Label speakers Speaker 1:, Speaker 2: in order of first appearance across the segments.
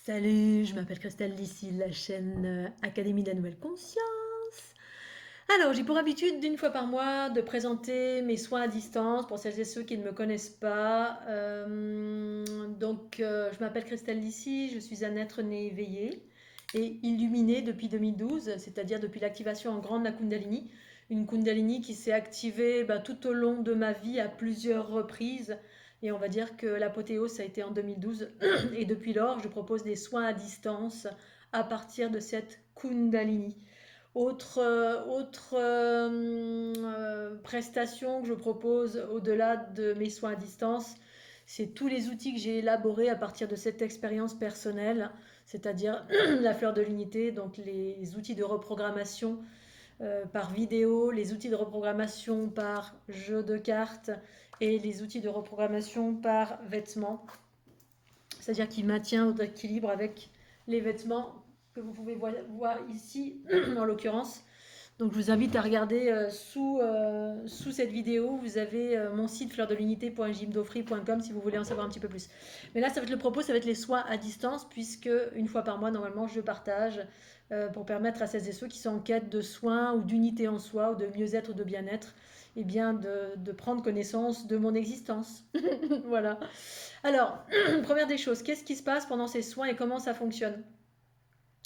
Speaker 1: Salut, je m'appelle Christelle d'ici la chaîne Académie de la Nouvelle Conscience. Alors, j'ai pour habitude d'une fois par mois de présenter mes soins à distance pour celles et ceux qui ne me connaissent pas. Je m'appelle Christelle d'ici, je suis un être né éveillé et illuminé depuis 2012, c'est-à-dire depuis l'activation en grande de la Kundalini. Une Kundalini qui s'est activée tout au long de ma vie à plusieurs reprises. Et on va dire que l'apothéose, ça a été en 2012. Et depuis lors, je propose des soins à distance à partir de cette Kundalini. Autre prestation que je propose au-delà de mes soins à distance, c'est tous les outils que j'ai élaborés à partir de cette expérience personnelle, c'est-à-dire la fleur de l'unité, donc les outils de reprogrammation par vidéo, les outils de reprogrammation par jeu de cartes et les outils de reprogrammation par vêtements, c'est-à-dire qui maintient votre équilibre avec les vêtements que vous pouvez voir ici en l'occurrence. Donc je vous invite à regarder sous cette vidéo, vous avez mon site fleurdelunité.gymdofree.com si vous voulez en savoir un petit peu plus. Mais là, ça va être le propos, ça va être les soins à distance, puisque une fois par mois, normalement, je partage pour permettre à celles et ceux qui sont en quête de soins ou d'unité en soi, ou de mieux-être ou de bien-être, eh bien de prendre connaissance de mon existence. Voilà. Alors, première des choses, qu'est-ce qui se passe pendant ces soins et comment ça fonctionne?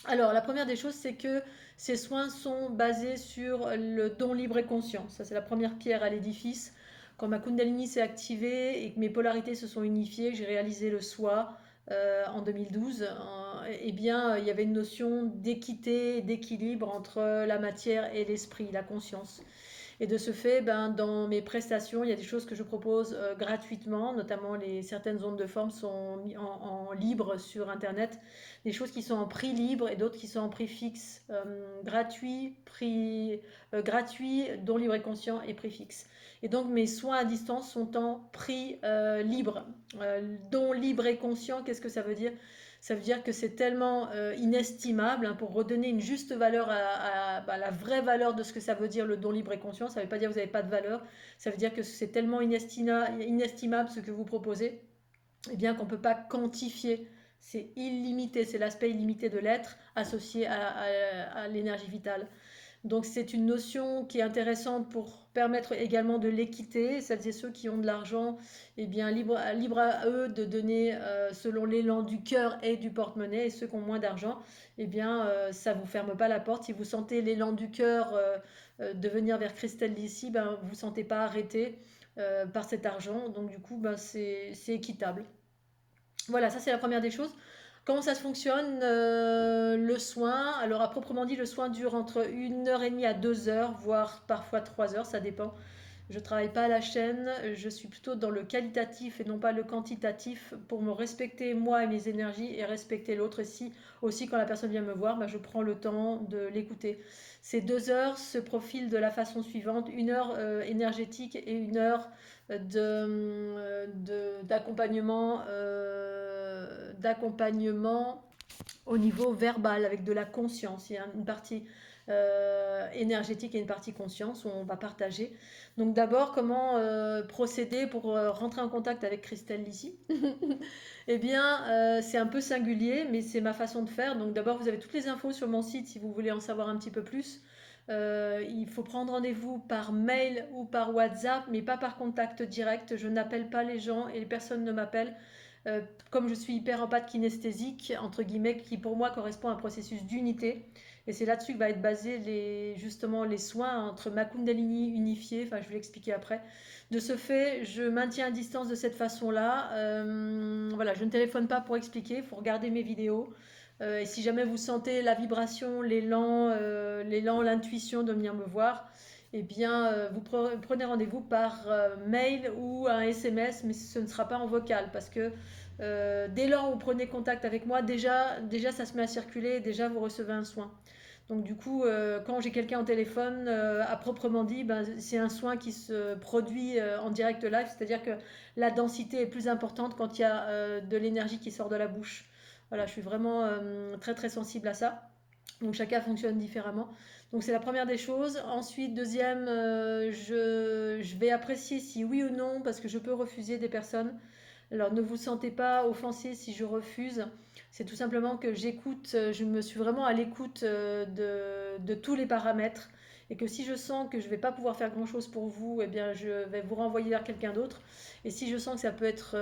Speaker 1: Alors, la première des choses, c'est que ces soins sont basés sur le don libre et conscient. Ça, c'est la première pierre à l'édifice. Quand ma Kundalini s'est activée et que mes polarités se sont unifiées, que j'ai réalisé le soi en 2012, eh bien, il y avait une notion d'équité et d'équilibre entre la matière et l'esprit, la conscience. Et de ce fait, dans mes prestations, il y a des choses que je propose gratuitement, notamment certaines ondes de forme sont mises en libre sur Internet, des choses qui sont en prix libre et d'autres qui sont en prix fixe, gratuit, don libre et conscient et prix fixe. Et donc mes soins à distance sont en prix libre. Don libre et conscient, qu'est-ce que ça veut dire? Ça veut dire que c'est tellement inestimable, hein, pour redonner une juste valeur à la vraie valeur de ce que ça veut dire le don libre et conscient. Ça ne veut pas dire que vous n'avez pas de valeur, ça veut dire que c'est tellement inestimable ce que vous proposez, eh bien qu'on ne peut pas quantifier. C'est illimité, c'est l'aspect illimité de l'être associé à l'énergie vitale. Donc c'est une notion qui est intéressante pour permettre également de l'équité. Celles et ceux qui ont de l'argent, eh bien libre à eux de donner selon l'élan du cœur et du porte-monnaie. Et ceux qui ont moins d'argent, eh bien ça ne vous ferme pas la porte. Si vous sentez l'élan du cœur de venir vers Christelle d'ici, vous ne sentez pas arrêté par cet argent. Donc du coup, c'est équitable. Voilà, ça c'est la première des choses. Comment ça se fonctionne le soin? Alors à proprement dit, le soin dure entre 1 heure et demie à 2 heures, voire parfois 3 heures, ça dépend. Je ne travaille pas à la chaîne, je suis plutôt dans le qualitatif et non pas le quantitatif pour me respecter moi et mes énergies et respecter l'autre. Et si aussi quand la personne vient me voir, je prends le temps de l'écouter. Ces 2 heures se profilent de la façon suivante: 1 heure énergétique et 1 heure d'accompagnement au niveau verbal avec de la conscience. Il y a une partie énergétique et une partie conscience où on va partager. Donc d'abord, comment procéder pour rentrer en contact avec Christelle ici? Eh bien, c'est un peu singulier, mais c'est ma façon de faire. Donc d'abord, vous avez toutes les infos sur mon site si vous voulez en savoir un petit peu plus. Il faut prendre rendez-vous par mail ou par WhatsApp, mais pas par contact direct. Je n'appelle pas les gens et les personnes ne m'appellent. Comme je suis hyper empathe kinesthésique, entre guillemets, qui pour moi correspond à un processus d'unité. Et c'est là-dessus que va être basé justement les soins entre ma Kundalini unifiée, enfin je vais l'expliquer après. De ce fait, je maintiens à distance de cette façon-là. Voilà, je ne téléphone pas pour expliquer, il faut regarder mes vidéos. Et si jamais vous sentez la vibration, l'élan, l'intuition de venir me voir, eh bien, vous prenez rendez-vous par mail ou un SMS, mais ce ne sera pas en vocal parce que dès lors où vous prenez contact avec moi, déjà ça se met à circuler, déjà vous recevez un soin. Donc du coup, quand j'ai quelqu'un au téléphone, à proprement dit, c'est un soin qui se produit en direct live, c'est-à-dire que la densité est plus importante quand il y a de l'énergie qui sort de la bouche. Voilà, je suis vraiment très très sensible à ça. Donc chacun fonctionne différemment. Donc c'est la première des choses. Ensuite, deuxième, je vais apprécier si oui ou non, parce que je peux refuser des personnes. Alors ne vous sentez pas offensé si je refuse. C'est tout simplement que j'écoute, je me suis vraiment à l'écoute de tous les paramètres et que si je sens que je ne vais pas pouvoir faire grand-chose pour vous, eh bien je vais vous renvoyer vers quelqu'un d'autre. Et si je sens que ça peut être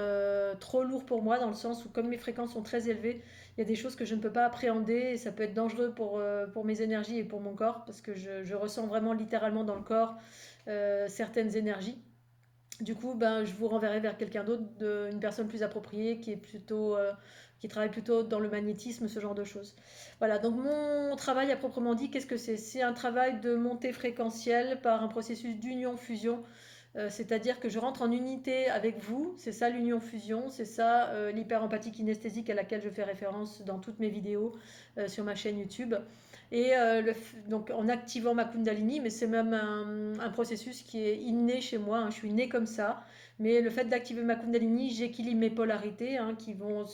Speaker 1: trop lourd pour moi, dans le sens où comme mes fréquences sont très élevées, il y a des choses que je ne peux pas appréhender et ça peut être dangereux pour mes énergies et pour mon corps parce que je ressens vraiment littéralement dans le corps certaines énergies. Du coup, ben, je vous renverrai vers quelqu'un d'autre, une personne plus appropriée qui est plutôt, qui travaille plutôt dans le magnétisme, ce genre de choses. Voilà, donc mon travail à proprement dit, qu'est-ce que c'est? C'est un travail de montée fréquentielle par un processus d'union-fusion. C'est-à-dire que je rentre en unité avec vous, c'est ça l'union-fusion, c'est ça l'hyper-empathie kinesthésique à laquelle je fais référence dans toutes mes vidéos sur ma chaîne YouTube. Et donc en activant ma Kundalini, mais c'est même un processus qui est inné chez moi, hein, je suis née comme ça. Mais le fait d'activer ma Kundalini, j'équilibre mes polarités hein, qui vont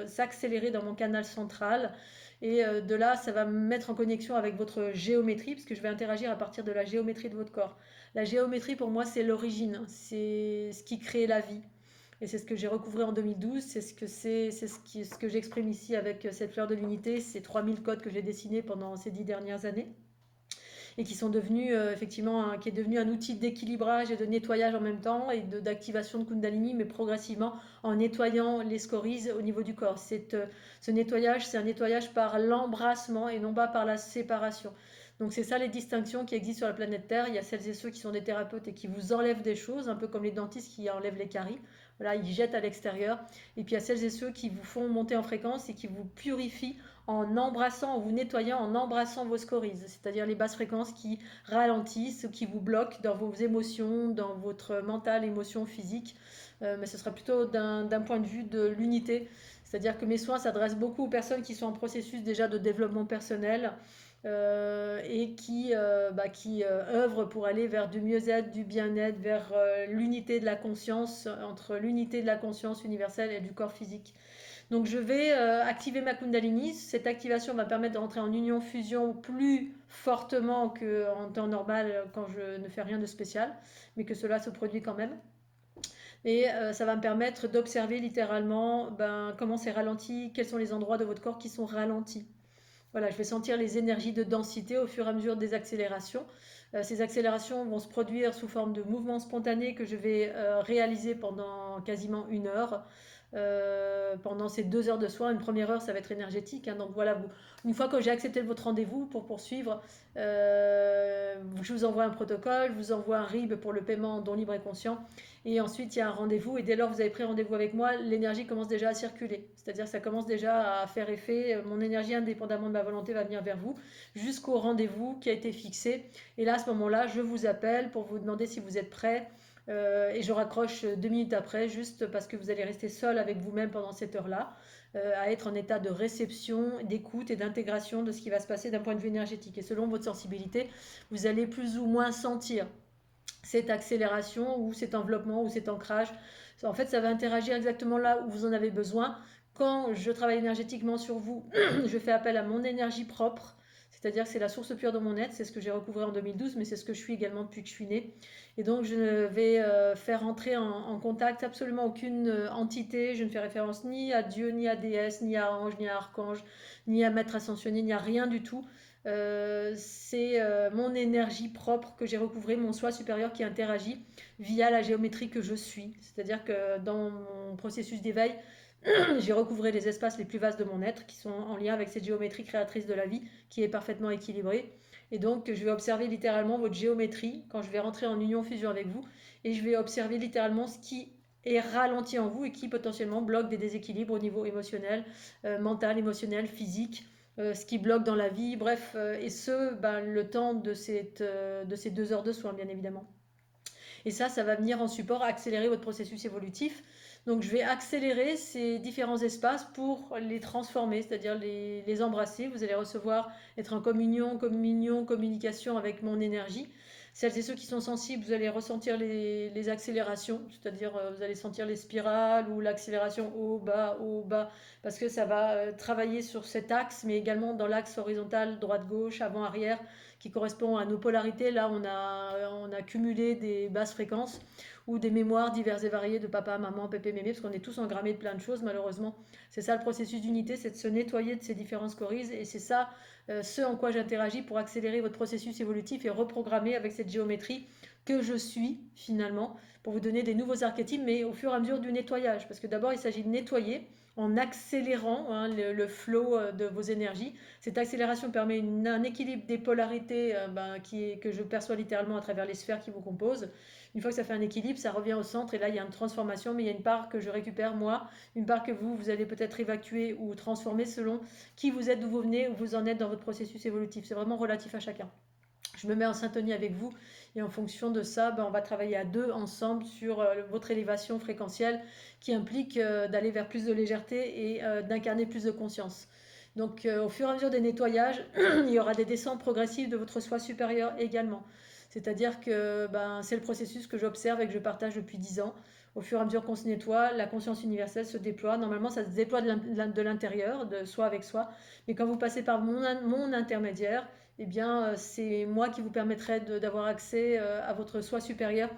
Speaker 1: s'accélérer dans mon canal central. Et de là, ça va me mettre en connexion avec votre géométrie, parce que je vais interagir à partir de la géométrie de votre corps. La géométrie, pour moi, c'est l'origine, c'est ce qui crée la vie. Et c'est ce que j'ai recouvré en 2012, ce que j'exprime ici avec cette fleur de l'unité, ces 3000 codes que j'ai dessinés pendant ces 10 dernières années et qui sont devenus effectivement, qui est devenu un outil d'équilibrage et de nettoyage en même temps et d'activation de Kundalini, mais progressivement en nettoyant les scories au niveau du corps. Ce nettoyage, c'est un nettoyage par l'embrassement et non pas par la séparation. Donc c'est ça les distinctions qui existent sur la planète Terre. Il y a celles et ceux qui sont des thérapeutes et qui vous enlèvent des choses, un peu comme les dentistes qui enlèvent les caries. Voilà, ils jettent à l'extérieur. Et puis il y a celles et ceux qui vous font monter en fréquence et qui vous purifient en embrassant, en vous nettoyant, en embrassant vos scories, c'est-à-dire les basses fréquences qui ralentissent ou qui vous bloquent dans vos émotions, dans votre mental, émotion, physique. Mais ce sera plutôt d'un point de vue de l'unité. C'est-à-dire que mes soins s'adressent beaucoup aux personnes qui sont en processus déjà de développement personnel et qui œuvrent pour aller vers du mieux-être, du bien-être, vers l'unité de la conscience, entre l'unité de la conscience universelle et du corps physique. Donc je vais activer ma Kundalini. Cette activation va permettre de rentrer en union fusion plus fortement qu'en temps normal quand je ne fais rien de spécial, mais que cela se produit quand même. Et ça va me permettre d'observer littéralement comment c'est ralenti, quels sont les endroits de votre corps qui sont ralentis. Voilà, je vais sentir les énergies de densité au fur et à mesure des accélérations. Ces accélérations vont se produire sous forme de mouvements spontanés que je vais réaliser pendant quasiment 1 heure. Pendant ces 2 heures de soin, une première heure, ça va être énergétique. Hein, donc voilà, une fois que j'ai accepté votre rendez-vous pour poursuivre, je vous envoie un protocole, je vous envoie un RIB pour le paiement en don libre et conscient. Et ensuite, il y a un rendez-vous. Et dès lors que vous avez pris rendez-vous avec moi, l'énergie commence déjà à circuler. C'est-à-dire que ça commence déjà à faire effet. Mon énergie, indépendamment de ma volonté, va venir vers vous jusqu'au rendez-vous qui a été fixé. Et là, à ce moment-là, je vous appelle pour vous demander si vous êtes prêt. Et je raccroche 2 minutes après, juste parce que vous allez rester seul avec vous-même pendant cette heure-là, à être en état de réception, d'écoute et d'intégration de ce qui va se passer d'un point de vue énergétique. Et selon votre sensibilité, vous allez plus ou moins sentir cette accélération ou cet enveloppement ou cet ancrage. En fait, ça va interagir exactement là où vous en avez besoin. Quand je travaille énergétiquement sur vous, je fais appel à mon énergie propre, c'est-à-dire que c'est la source pure de mon être, c'est ce que j'ai recouvré en 2012, mais c'est ce que je suis également depuis que je suis née. Et donc je ne vais faire entrer en contact absolument aucune entité, je ne fais référence ni à Dieu, ni à déesse, ni à ange, ni à archange, ni à maître ascensionné, ni à rien du tout. C'est mon énergie propre que j'ai recouvrée, mon soi supérieur qui interagit via la géométrie que je suis. C'est-à-dire que dans mon processus d'éveil, j'ai recouvré les espaces les plus vastes de mon être qui sont en lien avec cette géométrie créatrice de la vie qui est parfaitement équilibrée. Et donc, je vais observer littéralement votre géométrie quand je vais rentrer en union fusion avec vous et je vais observer littéralement ce qui est ralenti en vous et qui potentiellement bloque des déséquilibres au niveau émotionnel, mental, émotionnel, physique, ce qui bloque dans la vie, bref, et le temps de ces 2 heures de soins, bien évidemment. Et ça va venir en support accélérer votre processus évolutif. Donc je vais accélérer ces différents espaces pour les transformer, c'est-à-dire les embrasser. Vous allez recevoir, être en communion, communication avec mon énergie. Celles et ceux qui sont sensibles, vous allez ressentir les accélérations, c'est-à-dire vous allez sentir les spirales ou l'accélération haut, bas, parce que ça va travailler sur cet axe, mais également dans l'axe horizontal, droite-gauche, avant-arrière, qui correspond à nos polarités. Là, on a cumulé des basses fréquences ou des mémoires diverses et variées de papa, maman, pépé, mémé, parce qu'on est tous engrammés de plein de choses, malheureusement. C'est ça le processus d'unité, c'est de se nettoyer de ces différents scories, et c'est ça ce en quoi j'interagis pour accélérer votre processus évolutif et reprogrammer avec cette géométrie que je suis finalement, pour vous donner des nouveaux archétypes, mais au fur et à mesure du nettoyage. Parce que d'abord, il s'agit de nettoyer en accélérant le flow de vos énergies. Cette accélération permet un équilibre des polarités que je perçois littéralement à travers les sphères qui vous composent. Une fois que ça fait un équilibre, ça revient au centre et là, il y a une transformation, mais il y a une part que je récupère moi, une part que vous allez peut-être évacuer ou transformer selon qui vous êtes, d'où vous venez, où vous en êtes dans votre processus évolutif. C'est vraiment relatif à chacun. Je me mets en syntonie avec vous et en fonction de ça, on va travailler à deux ensemble sur votre élévation fréquentielle qui implique d'aller vers plus de légèreté et d'incarner plus de conscience. Donc au fur et à mesure des nettoyages, il y aura des descentes progressives de votre soi supérieur également. C'est-à-dire que c'est le processus que j'observe et que je partage depuis 10 ans. Au fur et à mesure qu'on se nettoie, la conscience universelle se déploie. Normalement, ça se déploie de l'intérieur, de soi avec soi. Mais quand vous passez par mon intermédiaire, eh bien, c'est moi qui vous permettrai d'avoir accès à votre soi supérieur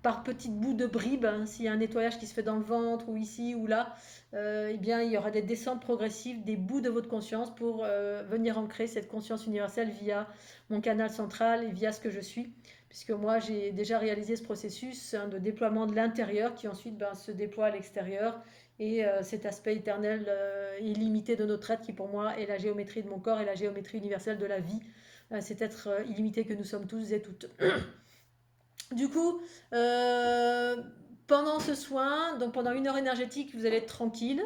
Speaker 1: par petites bouts de bribes. S'il y a un nettoyage qui se fait dans le ventre ou ici ou là, eh bien, il y aura des descentes progressives, des bouts de votre conscience pour venir ancrer cette conscience universelle via mon canal central et via ce que je suis. Puisque moi, j'ai déjà réalisé ce processus de déploiement de l'intérieur qui ensuite se déploie à l'extérieur. Et cet aspect éternel illimité de notre être qui pour moi est la géométrie de mon corps et la géométrie universelle de la vie. Cet être illimité que nous sommes tous et toutes. Du coup, pendant ce soin, donc pendant 1 heure énergétique, vous allez être tranquille.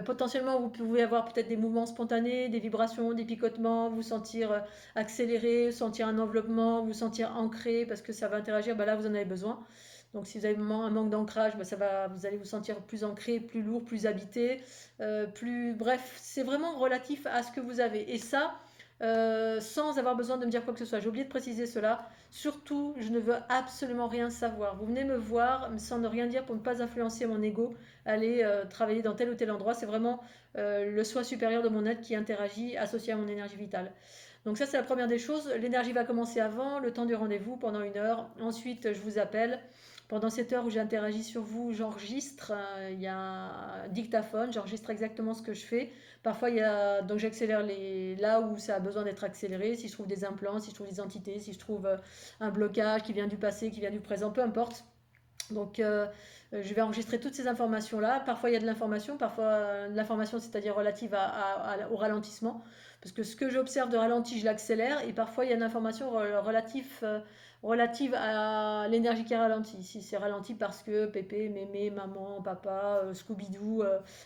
Speaker 1: Potentiellement, vous pouvez avoir peut-être des mouvements spontanés, des vibrations, des picotements, vous sentir accéléré, sentir un enveloppement, vous sentir ancré parce que ça va interagir. Là, vous en avez besoin. Donc, si vous avez un manque d'ancrage, vous allez vous sentir plus ancré, plus lourd, plus habité, bref, c'est vraiment relatif à ce que vous avez. Et ça, sans avoir besoin de me dire quoi que ce soit. J'ai oublié de préciser cela. Surtout, je ne veux absolument rien savoir. Vous venez me voir sans ne rien dire pour ne pas influencer mon ego, aller travailler dans tel ou tel endroit. C'est vraiment le soi supérieur de mon être qui interagit, associé à mon énergie vitale. Donc ça, c'est la première des choses. L'énergie va commencer avant, le temps du rendez-vous, pendant 1 heure. Ensuite, je vous appelle. Pendant cette heure où j'interagis sur vous, j'enregistre. Il y a un dictaphone, j'enregistre exactement ce que je fais. Parfois, donc j'accélère là où ça a besoin d'être accéléré. Si je trouve des implants, si je trouve des entités, si je trouve un blocage qui vient du passé, qui vient du présent, peu importe. Donc, je vais enregistrer toutes ces informations-là. Parfois, il y a de l'information, parfois de l'information, c'est-à-dire relative au ralentissement. Parce que ce que j'observe de ralenti, je l'accélère. Et parfois, il y a une information relative à l'énergie qui ralentit. Si c'est ralenti parce que pépé, mémé, maman, papa, Scooby-Doo,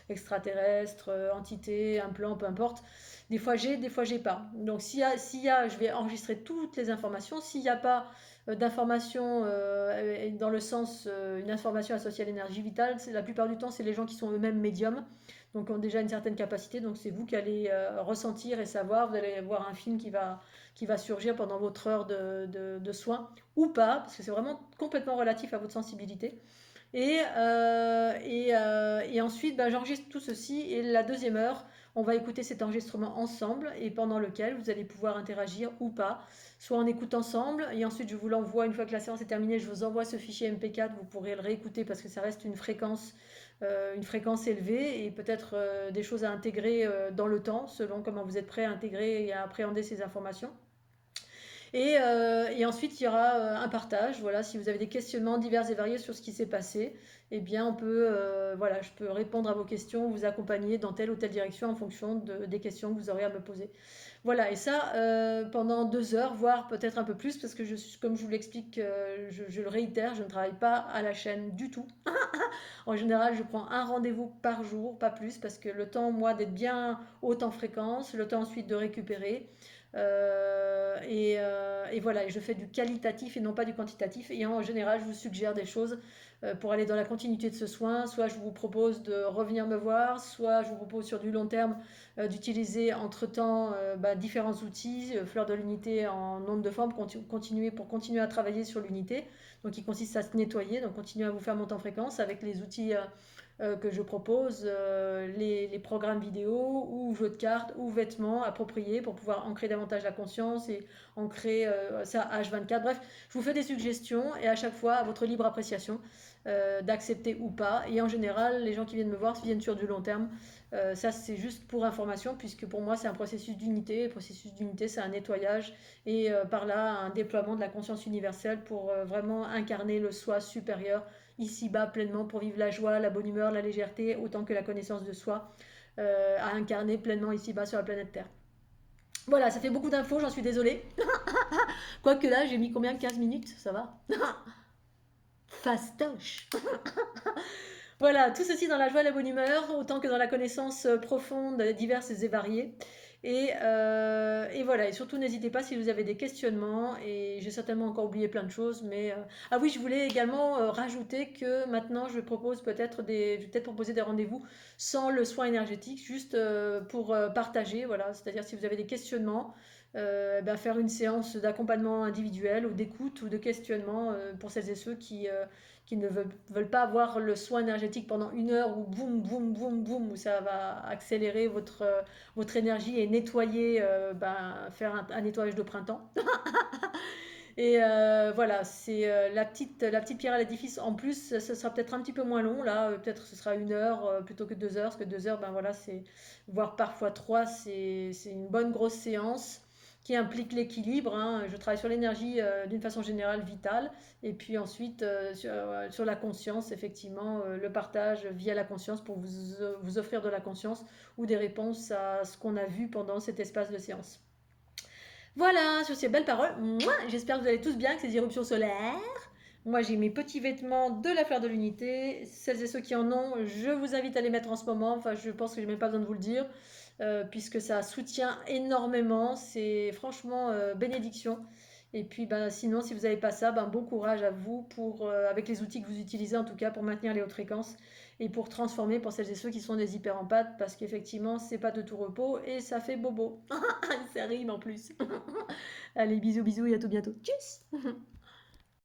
Speaker 1: extraterrestre, entité, implant, peu importe. Des fois j'ai pas. Donc s'il y a, je vais enregistrer toutes les informations. S'il n'y a pas d'informations dans le sens une information associée à l'énergie vitale, la plupart du temps c'est les gens qui sont eux-mêmes médiums, donc ont déjà une certaine capacité, donc c'est vous qui allez ressentir et savoir, vous allez avoir un film qui va surgir pendant votre heure de soins ou pas, parce que c'est vraiment complètement relatif à votre sensibilité. Et ensuite, j'enregistre tout ceci. Et la deuxième heure, on va écouter cet enregistrement ensemble et pendant lequel vous allez pouvoir interagir ou pas, soit on écoute ensemble et ensuite je vous l'envoie une fois que la séance est terminée, je vous envoie ce fichier MP4, vous pourrez le réécouter parce que ça reste une fréquence élevée et peut-être des choses à intégrer dans le temps selon comment vous êtes prêt à intégrer et à appréhender ces informations. Et ensuite, il y aura un partage. Voilà, si vous avez des questionnements divers et variés sur ce qui s'est passé, eh bien, je peux répondre à vos questions, vous accompagner dans telle ou telle direction en fonction des questions que vous aurez à me poser. Voilà, et ça pendant 2 heures, voire peut-être un peu plus, parce que comme je vous l'explique, je le réitère, je ne travaille pas à la chaîne du tout. En général, je prends un rendez-vous par jour, pas plus, parce que le temps, moi, d'être bien haute en fréquence, le temps ensuite de récupérer. Et voilà, et je fais du qualitatif et non pas du quantitatif. Et en général, je vous suggère des choses pour aller dans la continuité de ce soin. Soit je vous propose de revenir me voir, soit je vous propose sur du long terme d'utiliser entre-temps différents outils, Fleur de l'unité en nombre de formes, pour continuer à travailler sur l'unité. Donc, il consiste à se nettoyer, donc continuer à vous faire monter en fréquence avec les outils que je propose, les programmes vidéo ou jeux de cartes ou vêtements appropriés pour pouvoir ancrer davantage la conscience et ancrer ça H24. Bref, je vous fais des suggestions et à chaque fois à votre libre appréciation d'accepter ou pas. Et en général, les gens qui viennent me voir viennent sur du long terme. Ça, c'est juste pour information, puisque pour moi, c'est un processus d'unité. Le processus d'unité, c'est un nettoyage et par là, un déploiement de la conscience universelle pour vraiment incarner le soi supérieur ici-bas pleinement, pour vivre la joie, la bonne humeur, la légèreté, autant que la connaissance de soi, à incarner pleinement ici-bas sur la planète Terre. Voilà, ça fait beaucoup d'infos, j'en suis désolée. Quoique là, j'ai mis combien? 15 minutes, ça va? Fastoche. Voilà, tout ceci dans la joie et la bonne humeur, autant que dans la connaissance profonde, diverses et variées. Et voilà, et surtout n'hésitez pas si vous avez des questionnements, et j'ai certainement encore oublié plein de choses, mais... Ah oui, je voulais également rajouter que maintenant je propose je vais peut-être proposer des rendez-vous sans le soin énergétique, juste pour partager, voilà, c'est-à-dire si vous avez des questionnements, ben faire une séance d'accompagnement individuel ou d'écoute ou de questionnement pour celles et ceux qui ne veulent pas avoir le soin énergétique pendant 1 heure où boum, boum, boum, boum, où ça va accélérer votre énergie et nettoyer, faire un nettoyage de printemps. Et voilà, c'est la petite pierre à l'édifice. En plus, ce sera peut-être un petit peu moins long. Là, peut-être ce sera 1 heure plutôt que 2 heures. Parce que 2 heures, ben voilà, voire parfois trois, c'est une bonne grosse séance qui implique l'équilibre, hein. Je travaille sur l'énergie d'une façon générale vitale. Et puis ensuite, sur la conscience, effectivement, le partage via la conscience pour vous offrir de la conscience ou des réponses à ce qu'on a vu pendant cet espace de séance. Voilà, sur ces belles paroles, j'espère que vous allez tous bien avec ces éruptions solaires. Moi, j'ai mes petits vêtements de la fleur de l'unité. Celles et ceux qui en ont, je vous invite à les mettre en ce moment. Enfin, je pense que je n'ai même pas besoin de vous le dire, puisque ça soutient énormément. C'est franchement bénédiction. Et puis, ben, sinon, si vous n'avez pas ça, ben, bon courage à vous avec les outils que vous utilisez, en tout cas, pour maintenir les hautes fréquences et pour transformer pour celles et ceux qui sont des hyperempathes, parce qu'effectivement, c'est pas de tout repos et ça fait bobo. Ça rime en plus. Allez, bisous, bisous et à tout bientôt. Tchuss.